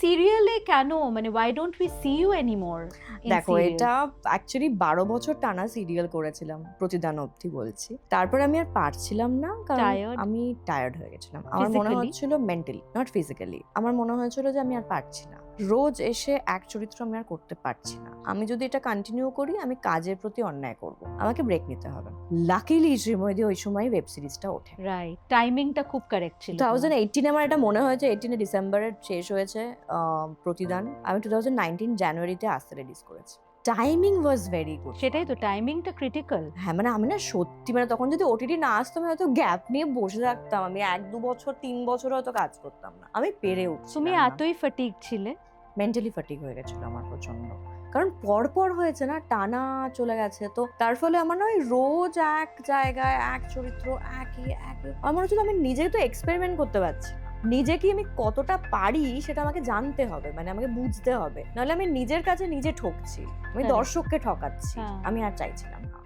সিরিয়ালে কেন মানে why don't we see you anymore in দেখো serials? এটা অ্যাকচুয়ালি 12 বছর টানা সিরিয়াল করেছিলাম প্রতিদান অবধি বলছি, তারপর আমি আর পারছিলাম না, কারণ Tired? আমি টায়ার্ড হয়ে গেছিলাম। আমার মনে Physically? হচ্ছিল মেন্টালি, নট ফিজিক্যালি, আমার মনে হয়েছিল যে আমি আর পারছি না, রোজ এসে এক চরিত্র আমি আর করতে পারছি না। আমি যদি এটা কন্টিনিউ করি আমি কাজের প্রতি অন্যায় করব, আমাকে ব্রেক নিতে হবে। লাকিলি শ্রীময়ী ওই সময় ওয়েব সিরিজটা ওঠে। রাইট, টাইমিংটা খুব কারেক্ট ছিল। 2018 আমার এটা মনে হয়েছে, 18 ডিসেম্বরে শেষ হয়েছে প্রতিদান, আমি 2019 জানুয়ারিতে আসতে রিলিজ করেছি। Timing was very good. সেটাই তো, টাইমিংটা ক্রিটিক্যাল। হ্যাঁ মানে আমি না সত্যি মানে তখন যদি ওটিটি না আসতো আমি হয়তো গ্যাপ নিয়ে বসে থাকতাম, আমি 1-2 বছর 3 বছর হয়তো কাজ করতাম না, আমি পেরে উঠছি। তুমি এতই ফাটিগ ছিলে? মেন্টালি ফাটিগ হয়ে গেছিল আমার প্রচন্ড, কারণ পরপর হয়েছে না, টানা চলে গেছে, তো তার ফলে আমার না ওই রোজ এক জায়গায় এক চরিত্র একই আমার মনে হচ্ছিল আমি নিজে তো এক্সপেরিমেন্ট করতে পারছি না। নিজে কি আমি কতটা পারি সেটা আমাকে জানতে হবে, মানে আমাকে বুঝতে হবে, নাহলে আমি নিজের কাছে নিজে ঠকছি, আমি Correct. দর্শককে ঠকাচ্ছি। হ্যাঁ। আমি আর চাইছিলাম না।